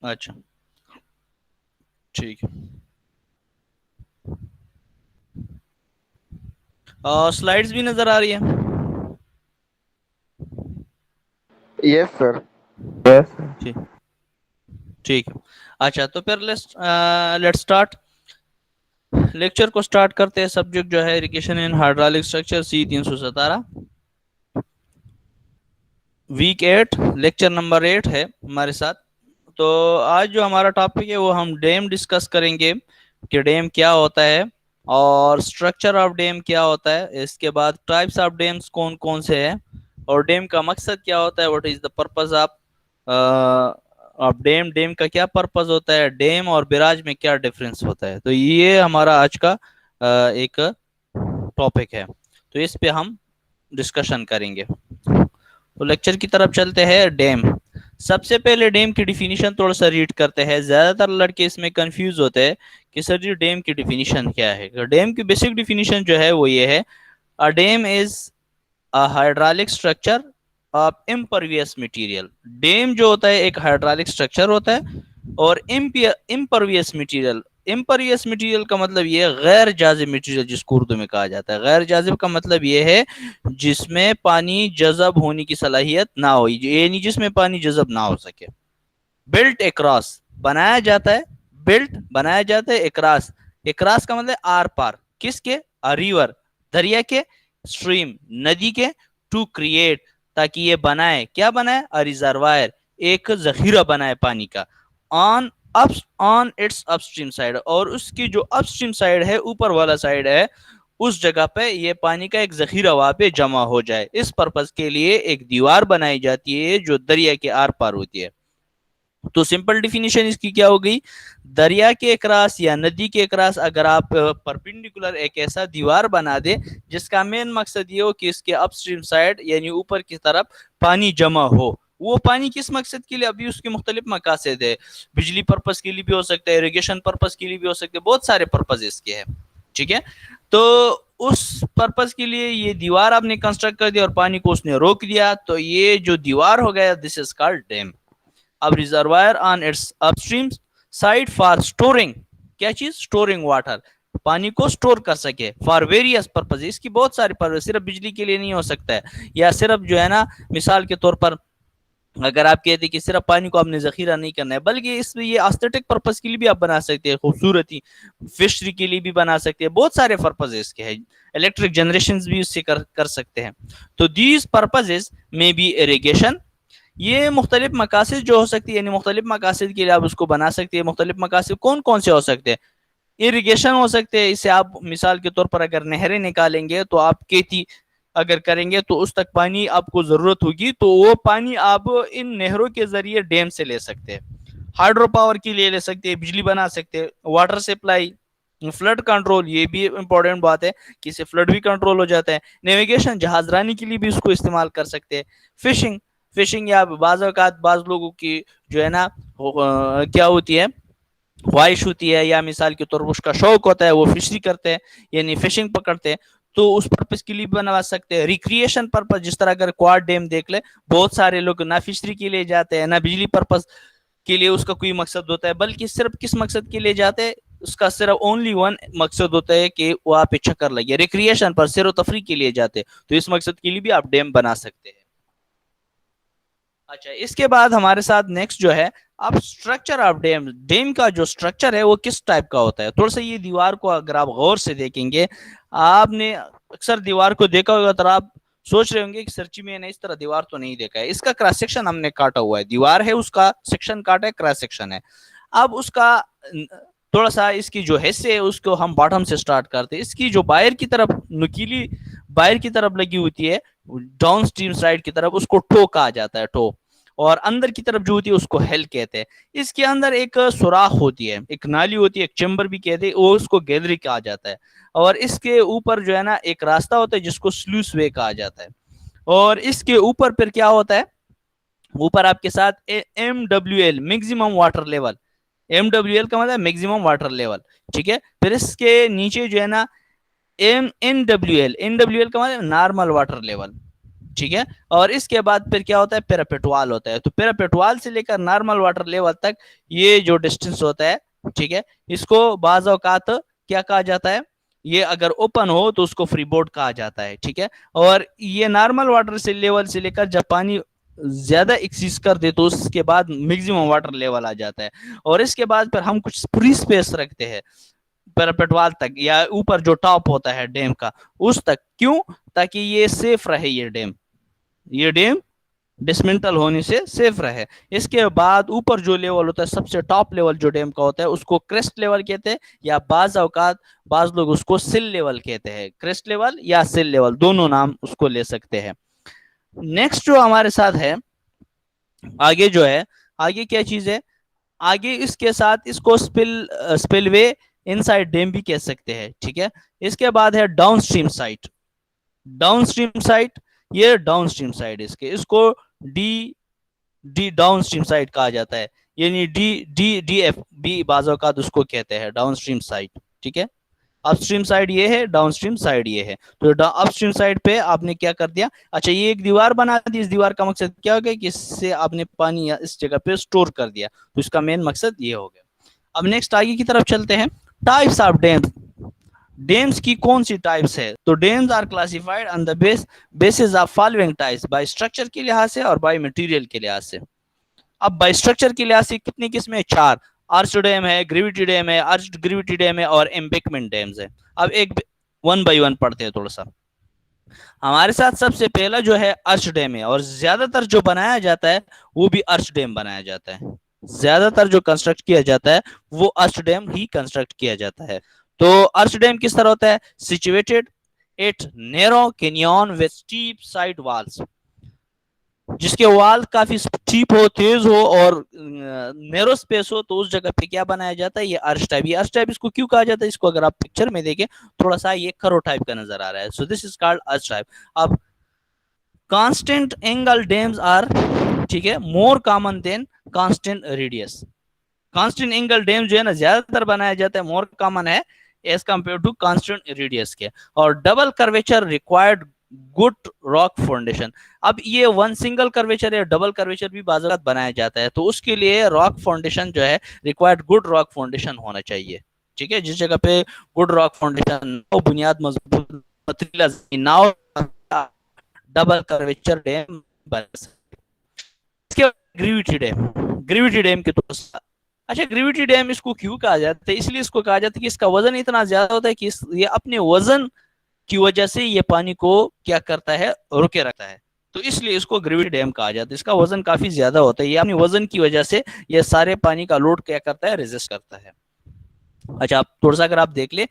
اچھا ٹھیک ہے. سلائڈز بھی نظر آ رہی ہیں؟ یس سر. ٹھیک ٹھیک ہے. اچھا تو پھر لیٹ اسٹارٹ لیکچر کو سٹارٹ کرتے ہیں. سبجیکٹ جو ہے اریگیشن ان ہائیڈرالک اسٹرکچر سی 317 ویک 8 لیکچر نمبر 8 ہے ہمارے ساتھ. تو آج جو ہمارا ٹاپک ہے وہ ہم ڈیم ڈسکس کریں گے کہ ڈیم کیا ہوتا ہے اور اسٹرکچر آف ڈیم کیا ہوتا ہے. اس کے بعد ٹائپس آف ڈیمز کون کون سے ہیں اور ڈیم کا مقصد کیا ہوتا ہے. What is the purpose of dam. Dam کا کیا پرپز ہوتا ہے. ڈیم اور بیراج میں کیا ڈفرینس ہوتا ہے. تو یہ ہمارا آج کا ایک ٹاپک ہے. تو اس پہ ہم ڈسکشن کریں گے. تو لیکچر کی طرف چلتے ہیں. ڈیم. سب سے پہلے ڈیم کی ڈیفینیشن تھوڑا سا ریڈ کرتے ہیں. زیادہ تر لڑکے اس میں کنفیوز ہوتے ہیں کہ سر جی ڈیم کی ڈیفینیشن کیا ہے. ڈیم کی بیسک ڈیفینیشن جو ہے وہ یہ ہے: A dam is a hydraulic structure of impervious material. Dam جو ہوتا ہے ایک ہائیڈرالک اسٹرکچر ہوتا ہے اور امپرویس مٹیریل. امپرویس مٹیریل کا مطلب یہ غیر جاذب مٹیریل جس کو اردو میں کہا جاتا ہے. غیر جاذب کا مطلب یہ ہے جس میں پانی جذب ہونے کی صلاحیت نہ ہو, یعنی جس میں پانی جذب نہ ہو سکے. بلٹ اکراس بنایا جاتا ہے. بلٹ بنایا جاتا ہے اکراس. اکراس کا مطلب آر پار. کس کے؟ ریور دریا کے, اسٹریم ندی کے, ٹو کریٹ تاکہ یہ بنائے. کیا بنائے؟ ریزروائر ایک ذخیرہ بنائے پانی کا. On on its upstream side, اور اس کی جو اپ اسٹریم سائڈ ہے اوپر والا سائڈ ہے اس جگہ پہ یہ پانی کا ایک ذخیرہ وہاں پہ جمع ہو جائے. اس پرپز کے لیے ایک دیوار بنائی جاتی ہے جو دریا کے آر پار ہوتی ہے. تو سمپل ڈیفینیشن اس کی کیا ہو گئی؟ دریا کے اکراس یا ندی کے اکراس اگر آپ پرپینڈیکولر ایک ایسا دیوار بنا دے جس کا مین مقصد یہ ہو کہ اس کے اپ اسٹریم سائڈ یعنی اوپر کی طرف پانی جمع ہو. وہ پانی کس مقصد کے لیے؟ ابھی اس کے مختلف مقاصد ہے. بجلی پرپز کے لیے بھی ہو سکتا ہے, اریگیشن پرپز کے لیے بھی ہو سکتا ہے, بہت سارے پرپز اس کے ہیں. ٹھیک ہے. تو اس پرپز کے لیے یہ دیوار آپ نے کنسٹرکٹ کر دیا اور پانی کو اس نے روک دیا, تو یہ جو دیوار ہو گیا دس از کالڈ ڈیم. اب reservoir on its upstream side for storing. کیا چیز؟ Storing water. پانی کو اسٹور کر سکے فار ویریس پرپز. اس کی بہت سارے پرپز, صرف بجلی کے لیے نہیں ہو سکتا ہے, یا صرف جو ہے نا مثال کے طور پر اگر آپ کہتے کہ صرف پانی کو آپ نے ذخیرہ نہیں کرنا ہے, بلکہ اس میں یہ ایستھیٹک پرپز کے لیے بھی آپ بنا سکتے ہیں, خوبصورتی فشری کے لیے بھی بنا سکتے ہیں, بہت سارے پرپز اس کے ہیں. الیکٹرک جنریشن بھی اس سے کر سکتے ہیں. تو دیز پرپزز میں بی اریگیشن. یہ مختلف مقاصد جو ہو سکتی ہے, یعنی مختلف مقاصد کے لیے آپ اس کو بنا سکتے ہیں. مختلف مقاصد کون کون سے ہو سکتے ہیں؟ اریگیشن ہو سکتے ہیں. اس سے آپ مثال کے طور پر اگر نہریں نکالیں گے تو آپ کھیتی اگر کریں گے تو اس تک پانی آپ کو ضرورت ہوگی, تو وہ پانی آپ ان نہروں کے ذریعے ڈیم سے لے سکتے ہیں. ہائیڈرو پاور کے لیے لے سکتے ہیں, بجلی بنا سکتے ہیں. واٹر سپلائی, فلڈ کنٹرول, یہ بھی امپورٹنٹ بات ہے کہ اس سے فلڈ بھی کنٹرول ہو جاتا ہے. نیویگیشن, جہاز رانی کے لیے بھی اس کو استعمال کر سکتے ہیں. فشنگ, فشنگ یا بعض اوقات بعض لوگوں کی جو ہے نا کیا ہوتی ہے, خواہش ہوتی ہے, یا مثال کے طور پر اس کا شوق ہوتا ہے, وہ فشری کرتے ہیں یعنی فشنگ پکڑتے ہیں, تو اس پرپز کے لیے بنوا سکتے ہیں. ریکریشن پرپز, جس طرح اگر کوارڈ ڈیم دیکھ لے, بہت سارے لوگ نہ فشری کے لیے جاتے ہیں نہ بجلی پرپز کے لیے اس کا کوئی مقصد ہوتا ہے, بلکہ صرف کس مقصد کے لیے جاتے ہیں؟ اس کا صرف اونلی ون مقصد ہوتا ہے کہ وہاں پہ چکر لگے. ریکریشن پر, سیر و تفریح کے لیے جاتے, تو اس مقصد کے لیے بھی آپ ڈیم بنا سکتے ہیں. اچھا, اس کے بعد ہمارے ساتھ نیکسٹ جو ہے اب اسٹرکچر آف ڈیم. ڈیم کا جو اسٹرکچر ہے وہ کس ٹائپ کا ہوتا ہے؟ تھوڑا سا یہ دیوار کو اگر آپ غور سے دیکھیں گے, آپ نے اکثر دیوار کو دیکھا ہوگا تو آپ سوچ رہے ہوں گے کہ سرچی میں نے اس طرح دیوار تو نہیں دیکھا ہے. اس کا کراس سیکشن ہم نے کاٹا ہوا ہے. دیوار ہے اس کا سیکشن کاٹا ہے, کراس سیکشن ہے. اب اس کا تھوڑا سا اس کی جو حصے ہے اس کو ہم باٹم سے سٹارٹ کرتے ہیں. اس کی جو باہر کی طرف نکیلی باہر کی طرف لگی ہوتی ہے ڈاؤن اسٹریم سائڈ کی طرف, اس کو ٹو کہا جاتا ہے, ٹو. اور اندر کی طرف جو ہوتی ہے اس کو ہیل کہتے ہیں. اس کے اندر ایک سوراخ ہوتی ہے, ایک نالی ہوتی ہے, ایک چیمبر بھی کہتے ہیں, وہ اس کو گیلری کہا جاتا ہے. اور اس کے اوپر جو ہے نا ایک راستہ ہوتا ہے جس کو سلوس وے کہا جاتا ہے. اور اس کے اوپر پھر کیا ہوتا ہے؟ اوپر آپ کے ساتھ M W L, maximum water level. M W L کا مطلب میکسیمم واٹر لیول. ٹھیک ہے. پھر اس کے نیچے جو ہے نا N W L, N W L کا مطلب نارمل واٹر لیول. ٹھیک ہے. اور اس کے بعد پھر کیا ہوتا ہے, پیراپیٹوال ہوتا ہے. تو پیراپیٹوال سے لے کر نارمل واٹر لیول تک یہ جو ڈسٹینس ہوتا ہے, ٹھیک ہے, اس کو بعض اوقات کیا کہا جاتا ہے, یہ اگر اوپن ہو تو اس کو فری بورڈ کہا جاتا ہے. ٹھیک ہے. اور یہ نارمل واٹر سے لیول سے لے کر جب پانی زیادہ ایکسیس کر دے تو اس کے بعد میگزیمم واٹر لیول آ جاتا ہے. اور اس کے بعد پھر ہم کچھ فری اسپیس رکھتے ہیں پیراپیٹوال تک, یا اوپر جو ٹاپ ہوتا ہے ڈیم کا اس تک. کیوں؟ تاکہ یہ سیف رہے, یہ ڈیم ڈسمنٹل ہونے سے سیف رہے. اس کے بعد اوپر جو لیول ہوتا ہے, سب سے ٹاپ لیول جو ڈیم کا ہوتا ہے, اس کو کریسٹ لیول کہتے ہیں, یا بعض اوقات بعض لوگ اس کو سل لیول کہتے ہیں. کریسٹ لیول یا سل لیول دونوں نام اس کو لے سکتے ہیں. نیکسٹ جو ہمارے ساتھ ہے آگے جو ہے, آگے کیا چیز ہے, آگے اس کے ساتھ اس کو سپل وے ان سائڈ ڈیم بھی کہہ سکتے ہیں. ٹھیک ہے. اس کے بعد ہے downstream site. Downstream site, یہ ڈاؤن اسٹریم سائٹ اس کو ڈی ڈاؤن اسٹریم سائٹ کہا جاتا ہے, یعنی ڈی ایف بھی بعض اوقات اس کو کہتے ہیں ڈاؤن اسٹریم سائٹ. ٹھیک ہے. اپ اسٹریم سائڈ یہ ہے, ڈاؤن اسٹریم سائڈ یہ ہے. تو اپ اسٹریم سائڈ پہ آپ نے کیا کر دیا, اچھا یہ ایک دیوار بنا دی, اس دیوار کا مقصد کیا ہو گیا کہ اس سے آپ نے پانی اس جگہ پہ اسٹور کر دیا, تو اس کا مین مقصد یہ ہو گیا. اب نیکسٹ آگے کی طرف چلتے ہیں. ٹائپس آف ڈیمز, ڈیمز کی کون سی ٹائپس ہے؟ تو dams are classified on the basis of following types, by structure کے لحاظ سے اور بائی مٹیریل کے لحاظ سے. اب بائی اسٹرکچر کے لحاظ سے کتنی قسمیں؟ 4. آرچ ڈیم ہے, گریویٹی ڈیم ہے, آرچ گریویٹی ڈیم ہے, اور ایمبیکمنٹ ڈیمز ہے. اب ایک ون بائی ون پڑھتے ہیں تھوڑا سا. ہمارے ساتھ سب سے پہلا جو ہے آرچ ڈیم ہے, اور زیادہ تر جو بنایا جاتا ہے وہ بھی آرچ ڈیم بنایا جاتا ہے. زیادہ تر جو کنسٹرکٹ کیا جاتا ہے وہ آرچ ڈیم ہی کنسٹرکٹ کیا جاتا ہے. تو آرچ ڈیم کس طرح ہوتا ہے؟ Situated at narrow canyon with steep side walls, جس کے وال کافی اسٹیپ ہو, تیز ہو اور نیرو اسپیس ہو, تو اس جگہ پہ کیا بنایا جاتا ہے؟ یہ آرچ ٹائپ. یہ آرچ ٹائپ اس کو کیوں کہا جاتا ہے؟ اس کو اگر آپ پکچر میں دیکھیں تھوڑا سا یہ کرو ٹائپ کا نظر آ رہا ہے. So this is called arch type. اب کانسٹنٹ اینگل ڈیمز آر, ٹھیک ہے, more common than constant radius. Constant angle dam جو ہے نا زیادہ تر بنایا جاتا ہے, مور کامن ہے as compare to constant radius کے. اور double curvature required good rock foundation. اب یہ ون سنگل کرویچر یا ڈبل کرویچر بھی بعض اوقات بنایا جاتا ہے, تو اس کے لیے راک فاؤنڈیشن جو ہے ریکوائرڈ گڈ راک فاؤنڈیشن ہونا چاہیے. ٹھیک ہے. جس جگہ پہ گڈ راک فاؤنڈیشن ہو, بنیاد مضبوط پتریلا زمین نہ ہو, ڈبل کرویچر ڈیم بن سکتے. اس کے بعد گریویٹی ڈیم. گریویٹی ڈیم کے طور پر, اچھا گریویٹی ڈیم اس کو کیوں کہا جاتا ہے؟ اس لیے اس کو کہا جاتا ہے کہ اس کا وزن اتنا زیادہ ہوتا ہے کہ یہ اپنے وزن کی وجہ سے یہ پانی کو کیا کرتا ہے؟ روکے رکھتا ہے. تو اس لیے اس کو گریویٹی ڈیم کہا جاتا ہے. اس کا وزن کافی زیادہ ہوتا ہے, یہ اپنے وزن کی وجہ سے یہ سارے پانی کا لوڈ کیا کرتا ہے؟ ریزسٹ کرتا ہے. اچھا آپ تھوڑا سا اگر آپ دیکھ لیں,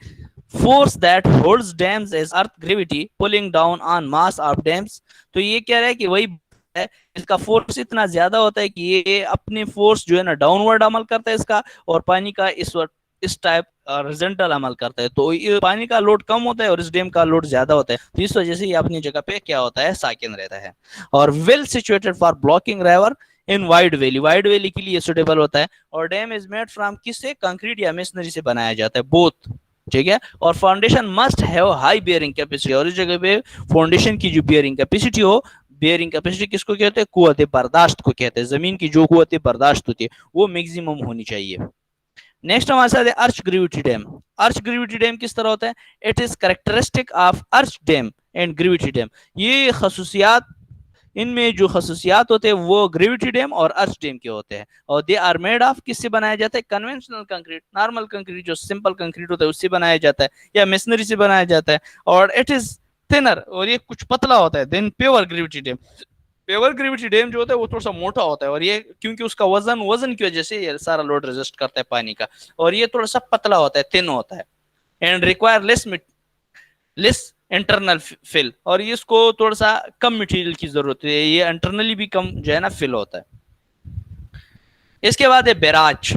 force that holds dams as earth gravity pulling down on mass of dams. تو یہ کہہ رہا ہے کہ وہی ہے, اس کا فورس اتنا زیادہ ہوتا ہے کہ یہ اپنے فورس جو ہے نا ڈاؤن ورڈ عمل کرتا ہے اس کا, اور پانی کا اس ٹائپ ہارزنٹل عمل کرتا ہے. تو پانی کا لوڈ کم ہوتا ہے اور اس ڈیم کا لوڈ زیادہ ہوتا ہے, تو اس وجہ سے یہ اپنی جگہ پہ کیا ہوتا ہے؟ ساکن رہتا ہے. اور well situated for blocking river in wide valley. Wide valley کے لیے سوٹیبل ہوتا ہے. اور ڈیم از میڈ فرام کس سے؟ کنکریٹ یا میسنری سے بنایا جاتا ہے, بوتھ. ٹھیک ہے. اور foundation must have high bearing capacity. اور اس جگہ پہ فاؤنڈیشن کی جو بیئرنگ کیپیسٹی ہو, بیئرنگ کیپیسٹی کس کو کہتے ہیں؟ قوت برداشت کو کہتے ہیں. زمین کی جو قوت برداشت ہوتی ہے وہ میگزیمم ہونی چاہیے. نیکسٹ ہمارے ساتھ ہے arch gravity dam. Arch gravity dam کس طرح ہوتا ہے؟ It is characteristic of arch dam and gravity dam. یہ خصوصیات, ان میں جو خصوصیات ہوتے ہیں وہ گریویٹی ڈیم اور ارچ ڈیم کے ہوتے ہیں. اور دے آر میڈ آف, کس سے بنایا جاتا ہے؟ Conventional concrete. نارمل کنکریٹ جو سمپل کنکریٹ ہوتا ہے اس سے بنایا جاتا ہے, یا میسنری سے بنایا جاتا ہے. اور اٹ از تھنر, اور یہ کچھ پتلا ہوتا ہے then pure gravity dam. Pure gravity dam جو ہوتا ہے وہ تھوڑا سا موٹا ہوتا ہے, اور یہ کیونکہ اس کا وزن کی وجہ سے یہ سارا لوڈ ریزسٹ کرتا ہے پانی کا. اور یہ تھوڑا سا پتلا ہوتا ہے, تھن ہوتا ہے. اینڈ ریکوائر لیس انٹرنل فل, اور اس کو تھوڑا سا کم مٹیریل کی ضرورت ہے, یہ انٹرنلی بھی کم جو ہے نا فل ہوتا ہے. اس کے بعد ہے بیراج.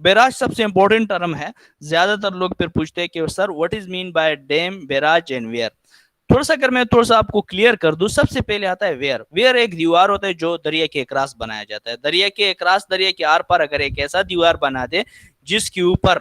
بیراج سب سے امپورٹنٹ ٹرم ہے. زیادہ تر لوگ پھر پوچھتے ہیں کہ sir what is mean by dam, barrage and weir. تھوڑا سا اگر میں تھوڑا سا آپ کو کلیئر کر دوں, سب سے پہلے آتا ہے ویئر. ویئر ایک دیوار ہوتا ہے جو دریا کے اکراس بنایا جاتا ہے. دریا کے اکراس, دریا کے آر پر اگر ایک ایسا دیوار بنا دے جس کے اوپر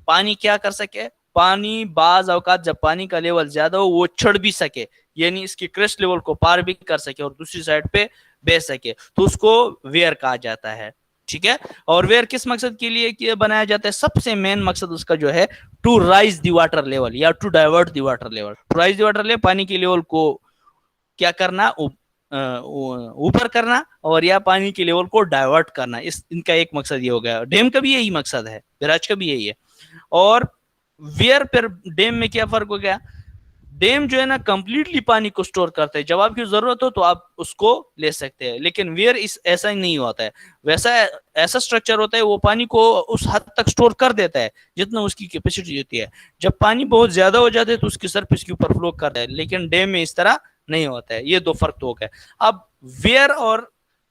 پانی کیا کر سکے؟ پانی بعض اوقات جب پانی کا لیول زیادہ ہو وہ چڑھ بھی سکے, یعنی اس کی کرسٹ لیول کو پار بھی کر سکے اور دوسری سائڈ پہ بہ سکے, تو اس کو ویئر کہا جاتا ہے. ٹھیک ہے, اور ویئر کس مقصد کے لیے بنایا جاتا ہے؟ سب سے مین مقصد اس کا جو ہے to rise the water level یا to divert the water level. To rise the water level, پانی کے لیول کو کیا کرنا, اوپر کرنا, اور یا پانی کے لیول کو ڈائیورٹ کرنا. ان کا ایک مقصد یہ ہو گیا. ڈیم کا بھی یہی مقصد ہے, بیراج کا بھی یہی ہے. اور ویئر پر ڈیم میں کیا فرق ہو گیا؟ ڈیم جو ہے نا کمپلیٹلی پانی کو سٹور کرتا ہے, جب آپ کی ضرورت ہو تو آپ اس کو لے سکتے ہیں. لیکن ویئر ایسا ہی نہیں ہوتا ہے. ایسا سٹرکچر ہوتا ہے وہ پانی کو اس حد تک سٹور کر دیتا ہے جتنا اس کی کیپیسٹی ہوتی ہے. جب پانی بہت زیادہ ہو جاتا ہے تو اس کی سرفیس کے اوپر فلو کرتا ہے, لیکن ڈیم میں اس طرح نہیں ہوتا ہے. یہ دو فرق تو ہو گئے. اب ویئر اور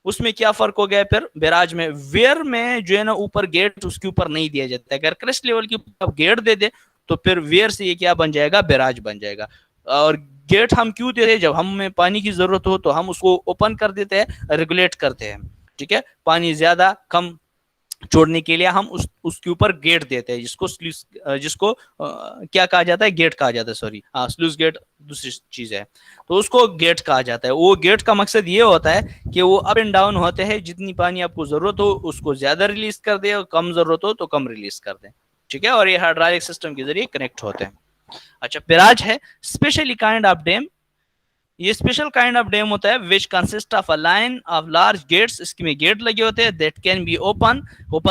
اس میں کیا فرق ہو گیا پھر بیراج میں؟ ویئر میں جو ہے نا اوپر گیٹ اس کے اوپر نہیں دیا جاتا ہے. اگر کرسٹ لیول کے اوپر گیٹ دے دے تو پھر ویئر سے یہ کیا بن جائے گا؟ بیراج بن جائے گا. اور گیٹ ہم کیوں دے رہے ہیں؟ جب ہمیں پانی کی ضرورت ہو تو ہم اس کو اوپن کر دیتے ہیں, ریگولیٹ کرتے ہیں. ٹھیک ہے, پانی زیادہ کم چھوڑنے کے لیے ہم اس کے اوپر گیٹ دیتے ہیں, جس کو کیا کہا جاتا ہے؟ گیٹ کہا جاتا ہے. سوری, سلوز گیٹ دوسری چیز ہے, تو اس کو گیٹ کہا جاتا ہے. وہ گیٹ کا مقصد یہ ہوتا ہے کہ وہ اپ اینڈ ڈاؤن ہوتے ہیں, جتنی پانی آپ کو ضرورت ہو اس کو زیادہ ریلیز کر دے اور کم ضرورت ہو تو کم ریلیز کر دیں. ٹھیک ہے, اور یہ ہائیڈرالک سسٹم کے ذریعے کنیکٹ ہوتے ہیں. اچھا, بیراج ہے اسپیشلی کائنڈ آف ڈیم. یہ اسپیشل کائنڈ آف ڈیم ہوتا ہے which consist of a line of large gates. اس میں گیٹ لگے ہوتے ہیں دیٹ کین بی اوپن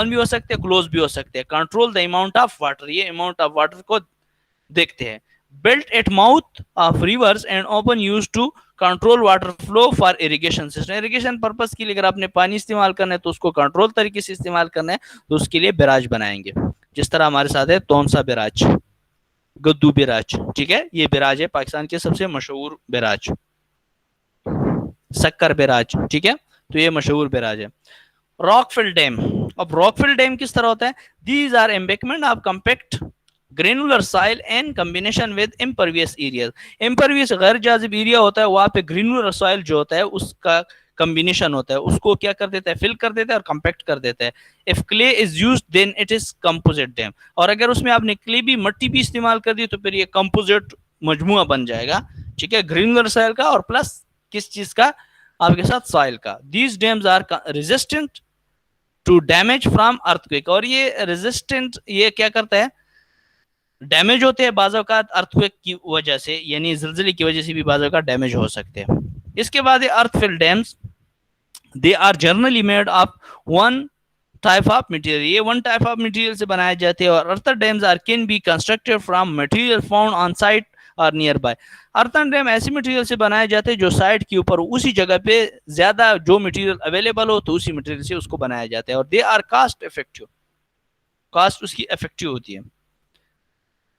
بھی ہو سکتے ہیں, کلوز بھی ہو سکتے ہیں. Control the amount of water, یہ اماؤنٹ آف واٹر کو دیکھتے ہیں. built at mouth of rivers and often used to control water flow for irrigation system. irrigation purpose کے لیے اگر آپ نے پانی استعمال کرنا ہے تو اس کو کنٹرول طریقے سے استعمال کرنا ہے تو اس کے لیے بیراج بنائیں گے. جس طرح ہمارے ساتھ ہے تونسا بیراج, گدو بیراج. ٹھیک ہے, یہ بیراج ہے پاکستان کے سب سے مشہور بیراج. سکر بیراج. ٹھیک ہے, تو یہ مشہور بیراج ہے. Rock fill dam. اب راک فل ڈیم کس طرح ہوتا ہے؟ These are embankment of compact granular soil in combination with impervious areas. impervious غیر جاذب ایریا ہوتا ہے, وہاں پہ گرینولر سوائل جو ہوتا ہے اس کا کمبینیشن ہوتا ہے, اس کو کیا کر دیتا ہے؟ فل کر دیتا ہے اور کمپیکٹ کر دیتا ہے. if clay is used then it is composite dam. اور اگر اس میں آپ نے کلے بھی, مٹی بھی استعمال کر دی تو پھر یہ کمپوزٹ مجموعہ بن جائے گا. ٹھیک ہے, گرینولر سوائل کا اور پلس کس چیز کا؟ آپ کے ساتھ سوائل کا. these dams are resistant to damage from earthquake. اور یہ resistant, یہ کیا کرتا ہے؟ ڈیمیج ہوتے ہیں بعض اوقات ارتھکویک کی وجہ سے, یعنی زلزلے کی وجہ سے بھی بعض اوقات ڈیمیج ہو سکتے ہیں. اس کے بعد earth fill dams, they are generally made of one type of material. یہ ون ٹائپ آف مٹیریل سے بنائے جاتے ہیں. اور earthen dams are can be constructed from material found on site اور نیئر بائی. ارتھن ڈیم ایسی material سے بنائے جاتے ہیں جو سائٹ کے اوپر اسی جگہ پہ زیادہ جو مٹیریل اویلیبل ہو تو اسی مٹیریل سے اس کو بنایا جاتا ہے. اور they are cost effective, cost اس کی افیکٹو ہوتی ہے.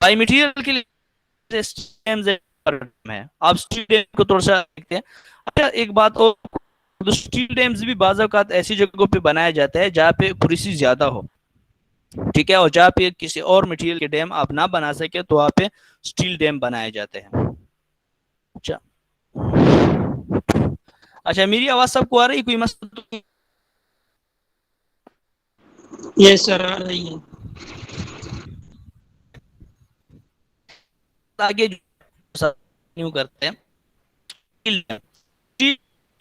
بائی مٹیریل کے لیے آپ اسٹیل ڈیم کو تھوڑا سا دیکھتے ہیں. اچھا, ایک بات اور, اسٹیل ڈیمز بھی بعض اوقات ایسی جگہوں پہ بنایا جاتا ہے جہاں پہ پوریسی زیادہ ہو. ٹھیک ہے, اور جہاں پہ کسی اور مٹیریل کے ڈیم آپ نہ بنا سکے تو وہاں پہ اسٹیل ڈیم بنائے جاتے ہیں. اچھا, میری آواز سب کو آ رہی؟ کوئی مسئلہ؟ یس سر, آ رہی ہے. آگے جو کرتے ہیں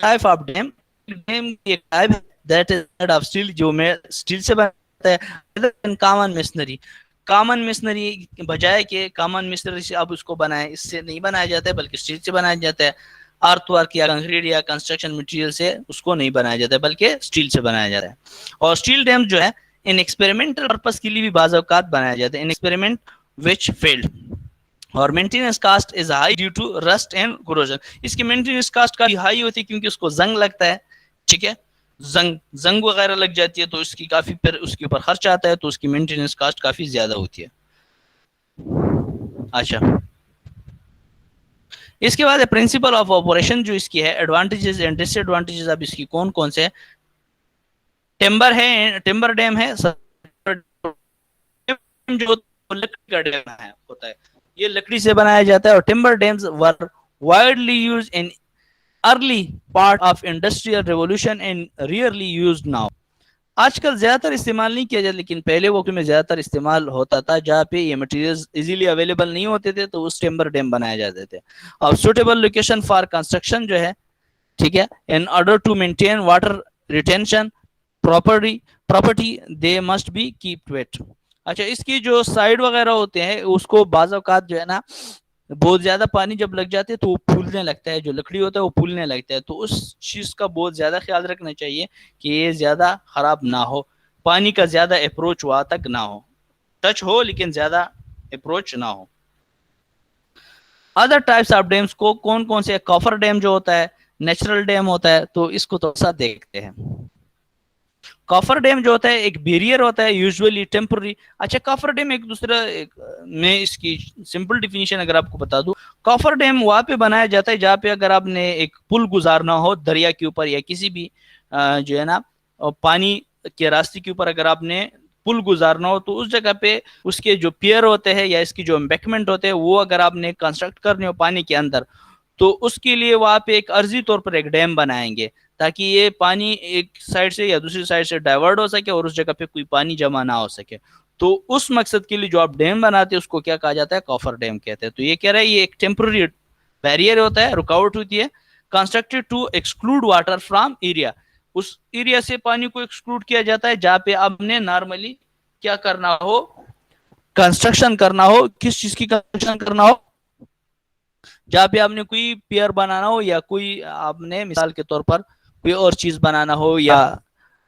ٹائپ آف ڈیم, ڈیم کی ایک type that is made of steel, جو میں اسٹیل سے بنتا ہے. کامن مسنری, کامن مسنری بجائے کہ کامن مسنری سے آپ اس کو بنائیں, اس سے نہیں بنایا جاتا ہے بلکہ اسٹیل سے بنایا جاتا ہے. ارتھ ورک یا کنکریٹ یا کنسٹرکشن مٹیریل سے اس کو نہیں بنایا جاتا ہے بلکہ اسٹیل سے بنایا جاتا ہے. اور اسٹیل ڈیم جو ہے ان ایکسپیریمنٹل پرپس کے لیے بھی بعض اوقات بنایا جاتا ہے, ان ایکسپیریمنٹ وچ فیلڈ. اور maintenance cost is high due to rust and corrosion. اس کی مینٹیننس کاسٹ کافی ہائی ہوتی ہے کیونکہ اس کو زنگ لگتا ہے. ٹھیک ہے, زنگ وغیرہ لگ جاتی ہے تو اس کی کافی پھر اس کے اوپر خرچ آتا ہے, تو اس کی مینٹیننس کاسٹ کافی زیادہ ہوتی ہے. اچھا, اس کے بعد پرنسپل آف آپریشن جو اس کی ہے, ایڈوانٹیجز اینڈ ڈس ایڈوانٹیجز اب اس کی کون کون سے؟ ٹمبر ہے, ٹمبر ڈیم ہے, جو لکڑی کا ڈیم ہوتا ہے, یہ لکڑی سے بنایا جاتا ہے. اور timber dams were widely used in early part of industrial revolution and rarely used now. آج کل زیادہ تر استعمال نہیں کیا جاتا، لیکن پہلے وقت میں زیادہ تر استعمال ہوتا تھا، جہاں پہ یہ مٹیریلز ایزیلی اویلیبل نہیں ہوتے تھے تو اس ٹیمبر ڈیم بنائے جاتے تھے. اب سوٹیبل لوکیشن فار کنسٹرکشن جو ہے، ٹھیک ہے، in order to maintain water retention property they must be keep wet. اچھا، اس کی جو سائڈ وغیرہ ہوتے ہیں اس کو بعض اوقات جو ہے نا بہت زیادہ پانی جب لگ جاتے تو وہ پھولنے لگتا ہے، جو لکڑی ہوتا ہے وہ پھولنے لگتا ہے، تو اس چیز کا بہت زیادہ خیال رکھنا چاہیے کہ یہ زیادہ خراب نہ ہو، پانی کا زیادہ اپروچ وہاں تک نہ ہو، ٹچ ہو لیکن زیادہ اپروچ نہ ہو. ادر ٹائپس آف ڈیمز کو کون کون سے؟ کافر ڈیم جو ہوتا ہے، نیچرل ڈیم ہوتا ہے، تو اس کو تو سا دیکھتے ہیں. کافر ڈیم جو ہوتا ہے ایک بیریئر ہوتا ہے، یوزولی ٹیمپرری. اچھا، کافر ڈیم ایک دوسرا میں اس کی سمپل ڈیفینیشن اگر آپ کو بتا دوں، کافر ڈیم وہاں پہ بنایا جاتا ہے جہاں پہ اگر آپ نے ایک پل گزارنا ہو دریا کے اوپر یا کسی بھی جو ہے نا پانی کے راستے کے اوپر اگر آپ نے پل گزارنا ہو، تو اس جگہ پہ اس کے جو پیئر ہوتے ہیں یا اس کی جو امبیکمنٹ ہوتے ہیں وہ اگر آپ نے کنسٹرکٹ کرنے ہو پانی کے اندر، تو اس کے لیے وہاں پہ ایک عرضی طور پر ایک ڈیم بنائیں گے تاکہ یہ پانی ایک سائڈ سے یا دوسری سائڈ سے ڈائیورٹ ہو سکے اور اس جگہ پہ کوئی پانی جمع نہ ہو سکے. تو اس مقصد کے لیے جو آپ ڈیم بناتے ہیں اس کو کیا کہا جاتا ہے؟ کافر ڈیم کہتے ہیں. تو یہ کہہ رہا ہے یہ ایک ٹیمپرری بیریئر ہوتا ہے، رکاوٹ ہوتی ہے، constructed to exclude water from area. اس ایریا سے پانی کو ایکسکلوڈ کیا جاتا ہے جہاں پہ آپ نے نارملی کیا کرنا ہو؟ کنسٹرکشن کرنا ہو. کس چیز کی کنسٹرکشن کرنا ہو؟ جہاں پہ آپ نے کوئی پیئر بنانا ہو یا کوئی آپ نے مثال کے طور پر کوئی اور چیز بنانا ہو یا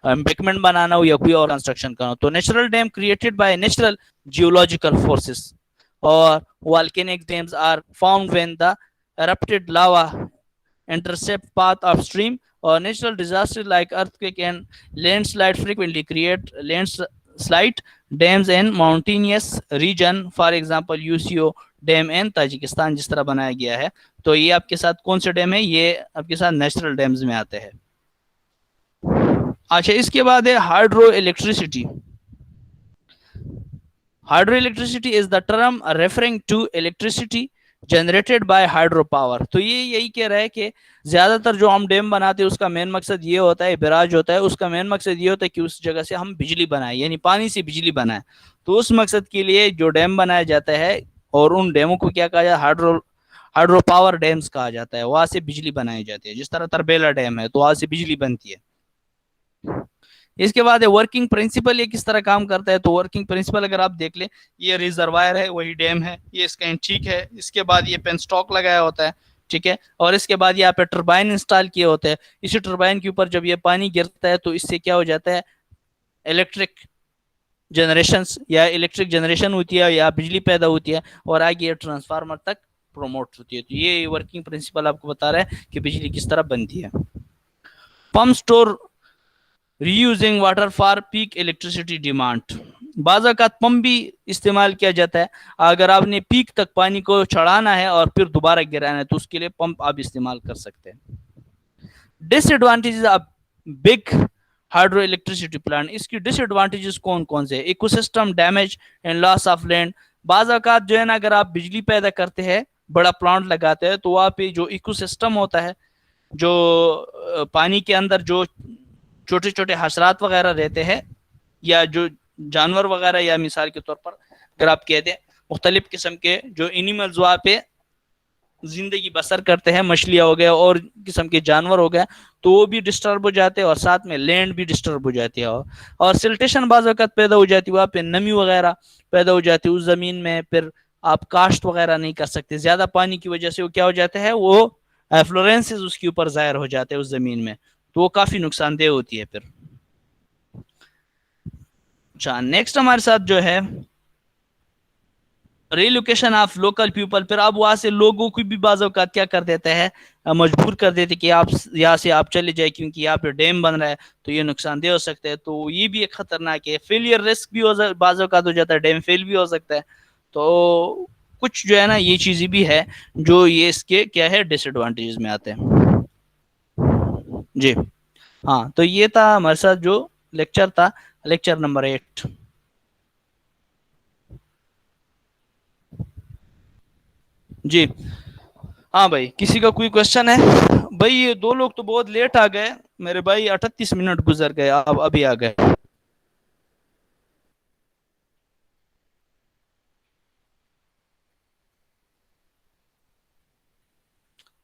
امبیکمنٹ بنانا ہو یا کوئی اور کنسٹرکشن کرنا ہو. تو natural dam created by natural geological forces اور volcanic dams are formed when the erupted lava intercept path upstream, or natural disasters like earthquake and landslide frequently create landslide dams in mountainous region. For example, UCO dam in Tajikistan جس طرح بنایا گیا ہے. تو یہ آپ کے ساتھ کون سے ڈیم ہے؟ یہ آپ کے ساتھ نیچرل ڈیمز میں آتے ہیں. اچھا، اس کے بعد ہے hydroelectricity. Hydroelectricity is the term referring to electricity generated by hydropower. تو یہ یہی کہہ رہا ہے کہ زیادہ تر جو ہم ڈیم بناتے ہیں اس کا مین مقصد یہ ہوتا ہے، بیراج ہوتا ہے، اس کا مین مقصد یہ ہوتا ہے کہ اس جگہ سے ہم بجلی بنائیں، یعنی پانی سے بجلی بنائیں. تو اس مقصد کے لیے جو ڈیم بنایا جاتا ہے اور ان ڈیموں کو کیا کہا جاتا ہے؟ ہائیڈرو پاور ڈیمز کہا جاتا ہے. وہاں سے بجلی بنائی جاتی ہے، جس طرح تربیلا ڈیم ہے تو وہاں سے بجلی بنتی ہے. اس کے بعد ورکنگ پرنسپل، یہ کس طرح کام کرتا ہے؟ تو ورکنگ پرنسپل اگر آپ دیکھ لیں، یہ ریزروائر ہے، وہی ڈیم ہے، یہ اس کا انٹیک ہے، اس کے بعد یہ پین سٹاک لگایا ہوتا ہے، ٹھیک ہے، اور اس کے بعد یہاں پہ ٹربائن انسٹال کیے ہوتے ہیں. اسی ٹربائن کے اوپر جب یہ پانی گرتا ہے تو اس سے کیا ہو جاتا ہے؟ الیکٹرک جنریشن ہوتی ہے یا بجلی پیدا ہوتی ہے اور آگے یہ ٹرانسفارمر تک پروموٹ ہوتی ہے. تو یہ ورکنگ پرنسپل آپ کو بتا رہا ہے کہ بجلی کس طرح بنتی ہے. Pump store reusing water for peak electricity demand. بعض اوقات پمپ بھی استعمال کیا جاتا ہے. اگر آپ نے پیک تک پانی کو چڑھانا ہے اور پھر دوبارہ گرانا ہے تو اس کے لیے پمپ آپ استعمال کر سکتے ہیں. Disadvantages of big hydroelectricity plant. اس کی ڈس ایڈوانٹیجز کون کون سے؟ Ecosystem damage and loss of land. بعض اوقات جو ہے نا اگر آپ بجلی پیدا کرتے ہیں، بڑا پلانٹ لگاتے ہیں، تو وہاں پہ جو ایکو سسٹم ہوتا ہے، جو پانی کے اندر جو چھوٹے چھوٹے حشرات وغیرہ رہتے ہیں یا جو جانور وغیرہ، یا مثال کے طور پر اگر آپ کہتے ہیں مختلف قسم کے جو اینیملز وہاں پہ زندگی بسر کرتے ہیں، مچھلیاں ہو گئے اور قسم کے جانور ہو گئے، تو وہ بھی ڈسٹرب ہو جاتے ہیں اور ساتھ میں لینڈ بھی ڈسٹرب ہو جاتی ہے اور سلٹیشن بعض وقت پیدا ہو جاتی ہے، وہاں پہ نمی وغیرہ پیدا ہو جاتی ہے اس زمین میں. پھر آپ کاشت وغیرہ نہیں کر سکتے، زیادہ پانی کی وجہ سے وہ کیا ہو جاتا ہے؟ وہ ایفلورینسز اس کے اوپر ظاہر ہو جاتے ہیں اس زمین میں، تو وہ کافی نقصان دہ ہوتی ہے. پھر اچھا، نیکسٹ ہمارے ساتھ جو ہے ریلوکیشن آف لوکل پیپل. پھر اب وہاں سے لوگوں کو بھی بعض اوقات کیا کر دیتا ہے؟ مجبور کر دیتے کہ آپ یہاں سے آپ چلے جائیں کیونکہ یہاں پہ ڈیم بن رہا ہے تو یہ نقصان دہ ہو سکتا ہے. تو یہ بھی ایک خطرناک ہے. فیلئر رسک بھی بعض اوقات ہو جاتا ہے، ڈیم فیل بھی ہو سکتا ہے. تو کچھ جو ہے نا یہ چیزیں بھی ہے جو یہ اس کے کیا ہے ڈس ایڈوانٹیجز میں آتے ہیں. جی ہاں، تو یہ تھا ہمارے ساتھ جو لیکچر تھا، لیکچر نمبر 8. جی ہاں بھائی، کسی کا کوئی کوشچن ہے؟ بھائی یہ 2 لوگ تو بہت لیٹ آ گئے میرے بھائی، 38 منٹ گزر گئے، آپ ابھی آ گئے.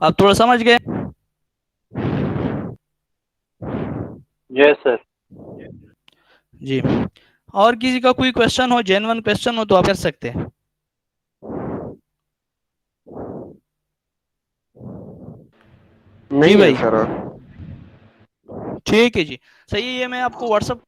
آپ تھوڑا سمجھ گئے؟ یس سر. جی اور کسی کا کوئی کوشچن ہو، جینون کوشچن ہو تو آپ کر سکتے ہیں. جی نہیں ہے بھائی سر. ٹھیک ہے جی صحیح ہے. میں آپ کو واٹس ایپ